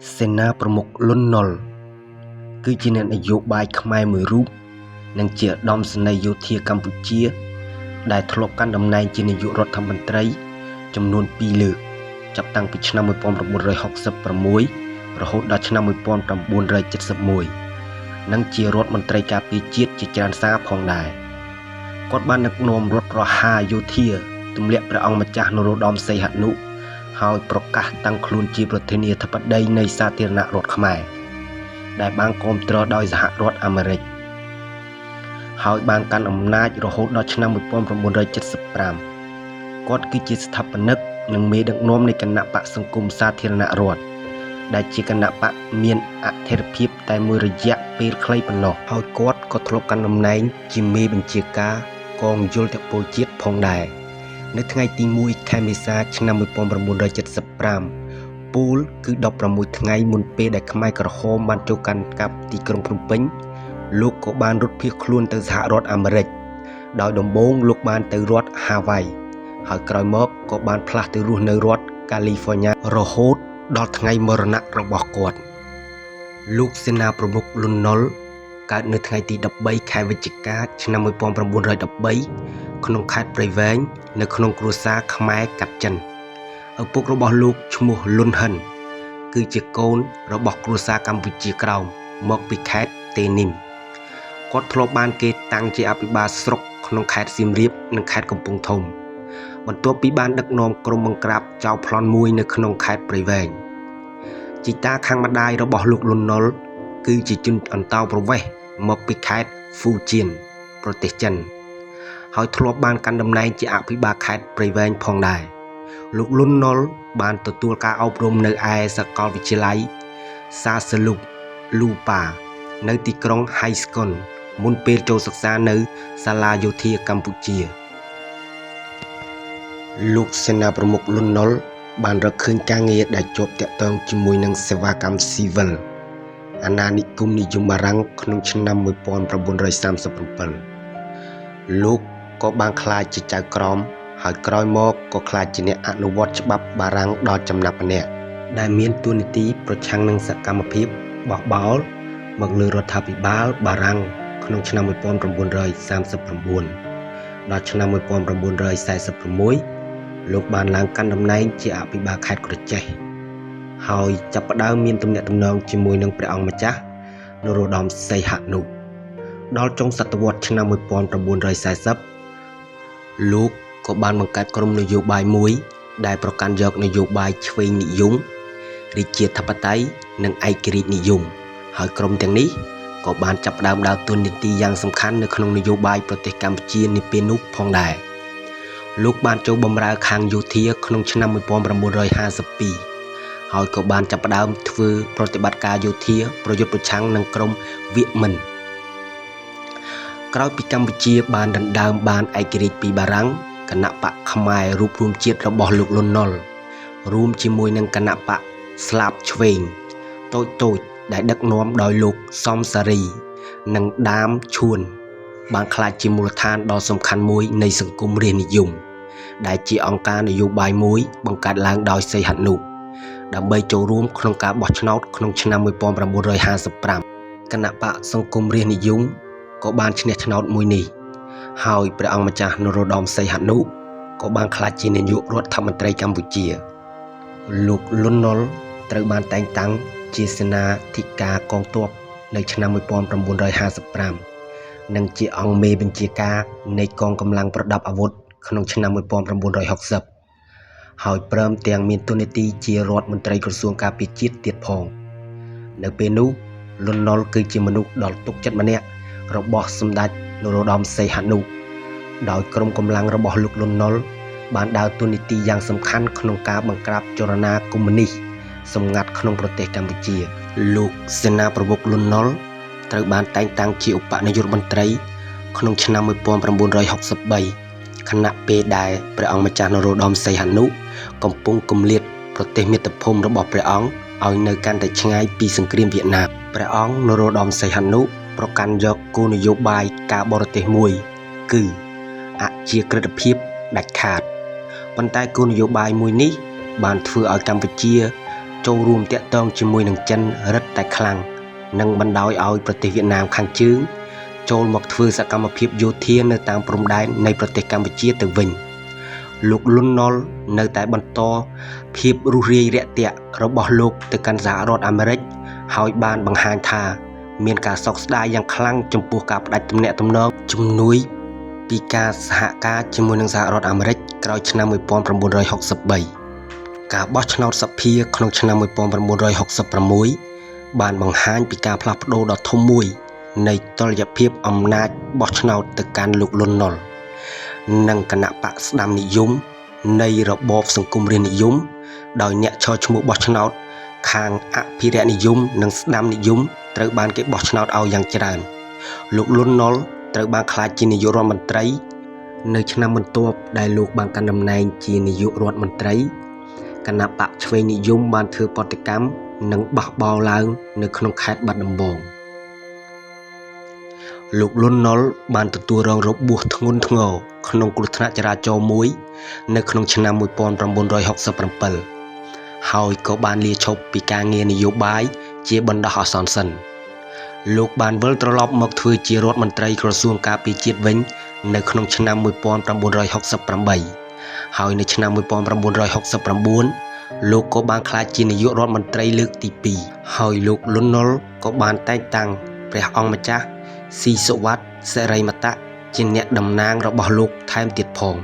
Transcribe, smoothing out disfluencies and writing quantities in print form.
សេនាប្រមុខលន់ ណុល គឺជាអ្នកនយោបាយខ្មែរមួយរូបនិងជាឧត្តមសេនីយ៍យោធាកម្ពុជាដែលធ្លាប់កាន់តំណែងជានាយករដ្ឋមន្ត្រីចំនួន2លើកចាប់តាំងពីឆ្នាំ1966រហូតដល់ឆ្នាំ1971និងជារដ្ឋមន្ត្រីការពារជាតិជាច្រើនសារផងដែរគាត់បានដឹកនាំរដ្ឋរហាយោធាទម្លាក់ព្រះអង្គម្ចាស់នរោត្តមសីហនុហើយប្រកាសតាំងខ្លួនជាប្រធានាធិបតីនៃសាធារណរដ្ឋខ្មែរដែលបានគាំទ្រដោយសហរដ្ឋអាមេរិកហើយបានកាន់អំណាចរហូតដល់ឆ្នាំ1975គាត់គឺជាស្ថាបនិកនិងមេដឹកនាំនៃគណបក្សសង្គមសាធារណរដ្ឋដែលជាគណបក្សមានអធិរភាពតែមួយរយៈពេលខ្លីប៉ុណ្ណោះហើយគាត់ក៏ធ្លាប់កាន់តំណែងជាមេបញ្ជាការកងយោធពលជាតិផងដែរនៅថ្ងៃទី1ខែមេសាឆ្នាំ1975ពូលគឺ16ថ្ងៃមុនពេលដែលខ្មែរក្រហមបានចូលកាន់កាប់ទីក្រុងភ្នំពេញលោកក៏បានរត់ភៀសខ្លួនទៅសហរដ្ឋអាមេរិកដោយដំបូងលោកបានទៅរដ្ឋហាវ៉ៃហើយក្រោយមកក៏បានផ្លាស់ទៅរស់នៅរដ្ឋកាលីហ្វ័រញ៉ារហូតដល់ថ្ងៃមរណៈរបស់គាត់លោកសេនាប្រមុខលន់ ណុល កើតនៅថ្ងៃទី13ខែវិច្ឆិកាឆ្នាំ1913ក្នុងខេត្តព្រៃវែងនៅក្នុងគ្រួសារខ្មែរកាត់ចិនឪពុករបស់លោកឈ្មោះលន់ ហិនគឺជាកូនរបស់គ្រួសារកម្ពុជាក្រោមមកពីខេត្តតេនីមគាត់ធ្លាប់បានគេតាំងជាអភិបាលស្រុកក្នុងខេត្តសៀមរាបនិងខេត្តកំពង់ធំបន្ទាប់ពីបានដឹកនាំក្រុមបង្ក្រាបចៅប្លន់មួយនៅក្នុងខេត្តព្រៃវែងជីតាខាងម្ដាយរបស់លោកលន់ ណុល គឺជាជនអន្តោប្រវេសន៍មកពីខេត្តហ្វូជៀនប្រទេសចិនហើយធ្លាប់បានកាន់តំណែងជាអភិបាលខេត្តព្រៃវែងផងដែរលោកលន់ ណុល បានទទួលការអប់រំនៅឯសាកលវិទ្យាល័យសាសលុកលូប៉ានៅទីក្រុងហៃស្កុនមុនពេលចូលសិក្សានៅសាលាយោធាកម្ពុជាលោកសេនាប្រមុខលន់ ណុល បានរកឃើញការងារដែលជាប់ទាក់ទងជាមួយនឹងសេវាកម្មស៊ីវិលអាណានិគមនិយមបារាំងក្នុងឆ្នាំ1937លោកក៏បានក្លាយជាចៅក្រមហើយក្រោយមកក៏ក្លាយជាអ្នកអនុវត្តច្បាប់បារាំងដល់ចំណាប់ម្នាក់ដែលមានតួនាទីប្រឆាំងនឹងសកម្មភាពបោះបោលមកលើរដ្ឋាភិបាលបារាំងក្នុងឆ្នាំ1939ដល់ឆ្នាំ1946លោកបានឡើងកាន់តំណែងជាអភិបាលខេត្តក្រចេះហើយចាប់ផ្ដើមមានទំនាក់ទំនងជាមួយនឹងព្រះអង្គម្ចាស់នរោត្តមសីហនុដល់ចុងសតវត្សឆ្នាំ1940លោកក៏បានបង្កើតក្រុមនយោបាយមួយដែលប្រកាន់យកនយោបាយឆ្វេងនិយមរាជាធិបតេយ្យនិងឯករាជ្យនិយមហើយក្រុមទាំងនេះក៏បានចាប់ផ្ដើមដើរតួនាទីយ៉ាងសំខាន់នៅក្នុងនយោបាយប្រទេសកម្ពុជានាពេលនោះផងដែរលោកបានចូលបម្រើខាងយោធាក្នុងឆ្នាំ1952ហើយក៏បានចាប់ផ្ដើមធ្វើប្រតិបត្តិការយោធាប្រយុទ្ធប្រឆាំងនឹងក្រុមវាគ្មិនក្រោយពីកម្ពុជាបានដណ្ដើមបានឯករាជ្យពីបារាំងគណបក្សខ្មែររួបរวมជាតិរបស់លោកលន់ ណុល រួមជាមួយនឹងគណបក្សស្លាបឆ្វេងតូចដែលដឹកនាំដោយលោកសំសារីនិងដាមឈួនបានក្លាយជាមូលដ្ឋានដ៏សំខាន់មួយនៃសង្គមរាស្ត្រនិយមដែលជាអង្គការនយោបាយមួយបង្កើតឡើងដោយសីហនុដើម្បីចូលរួមក្នុងការបោះឆ្នោតក្នុងឆ្នាំ1955គណបក្សសង្គមរាស្ត្រនិយមក៏បានឈ្នះឆ្នោតមួយនេះហើយព្រះអង្គម្ចាស់នរោត្តមសីហនុក៏បានក្លាយជានាយករដ្ឋមន្ត្រីកម្ពុជាលោកលន់ ណុល ត្រូវបានតែងតាំងជាសេនាធិការកងទ័ពនៅឆ្នាំ1955និងជាអង្គមេបញ្ជាការនៃកងកម្លាំងប្រដាប់អាវុធក្នុងឆ្នាំ1960ហើយព្រមទាំងមានតួនាទីជារដ្ឋមន្ត្រីក្រសួងការពារជាតិទៀតផងនៅពេលនោះលន់ ណុល គឺជាមនុស្សដ៏ទុកចិត្តម្នាក់របស់សម្ដេចនរោត្តមសីហនុដោយក្រុមកម្លាំងរបស់លោកលន់ ណុល បានដើរតួនាទីយ៉ាងសំខាន់ក្នុងការបង្ក្រាបចលនាកុម្មុយនីសសម្ងាត់ក្នុងប្រទេសកម្ពុជាលោកសេនាប្រមុខលន់ ណុល ត្រូវបានតែងតាំងជាឧបនាយករដ្ឋមន្ត្រីក្នុងឆ្នាំ1963ខណៈពេលដែលព្រះអង្គម្ចាស់នរោត្តមសីហនុកំពុងគំលាតប្រទេសមាតុភូមិរបស់ព្រះអង្គឲ្យនៅកាន់តែឆ្ងាយពីសង្គ្រាមវៀតណាមព្រះអង្គនរោត្តមសីហនុប្រកាន់យកគោលនយោបាយការបរទេសមួយគឺអជាក្រិតភាពដាច់ខាតប៉ុន្តែគោលនយោបាយមួយនេះបានធ្វើឲ្យកម្ពុជា ចូលរួមតាក់ទងជាមួយនឹងចិនរឹតតែខ្លាំងនិងបណ្ដោយឲ្យប្រទេសវៀតណាមខាងជើងចូលមកធ្វើសកម្មភាពយោធានៅតាមព្រំដែននៃប្រទេសកម្ពុជាទៅវិញលោកលន់នល់នៅតែបន្តភាពរុះរាយរាក់ទាក់របស់លោកទៅកាន់សហរដ្ឋអាមេរិកហើយបានបង្ហាញថាមានការសោកស្ដាយយ៉ាងខ្លាំងចំពោះការផ្ដាច់ទំនាក់ទំនងជំនួយពីការសហការជាមួយនឹងសហរដ្ឋអាមេរិកក្រោយឆ្នាំ1963ការបោះឆ្នោតសភាក្នុងឆ្នាំ1966បានបង្ហាញពីការផ្លាស់ប្ដូរដ៏ធំមួយនៃតុល្យភាពអំណាចបោះឆ្នោតទៅកាន់លោកលន់នល់និងគណៈបកស្ដាំនិយមនៃរបបសង្គមរាស្ត្រនិយមដោយអ្នកឈរឈ្មោះបោះឆ្នោតខាងអភិរក្សនិយមនិងស្ដាំនិយមត្រូវបានគេបោះឆ្នោតឲ្យយ៉ាងច្រើនលោកលន់នល់ត្រូវបានក្លាយជានាយករដ្ឋមន្ត្រីនៅឆ្នាំបន្ទាប់ដែលលោកបានកាន់តំណែងជានាយករដ្ឋមន្ត្រីគណៈបកឆ្វេងនិយមបានធ្វើប្រតិកម្មនិងបះបោរឡើងនៅក្នុងខេត្តបាត់ដំបងលោកលន់នល់បានទទួលរងរបួសធ្ងន់ធ្ងរក្នុងគ្រោះថ្នាក់ចរាចរណ៍មួយនៅក្នុងឆ្នាំ1967ហើយក៏បានលាឈប់ពីការងារនយោបាយជាបណ្ដោះអាសន្នសិនលោកបានវិលត្រឡប់មកធ្វើជារដ្ឋមន្ត្រីក្រសួងការពារជាតិវិញនៅក្នុងឆ្នាំ1968ហើយនៅឆ្នាំ1969លោកក៏បានក្លាយជានាយករដ្ឋមន្ត្រីលើកទី2ហើយលោកលន់នល់ក៏បានតែងតាំងព្រះអង្គម្ចាស់ស៊ីសុវត្ថិសិរិមតៈជាអ្នកតំណាងរបស់លោកថែមទៀតផង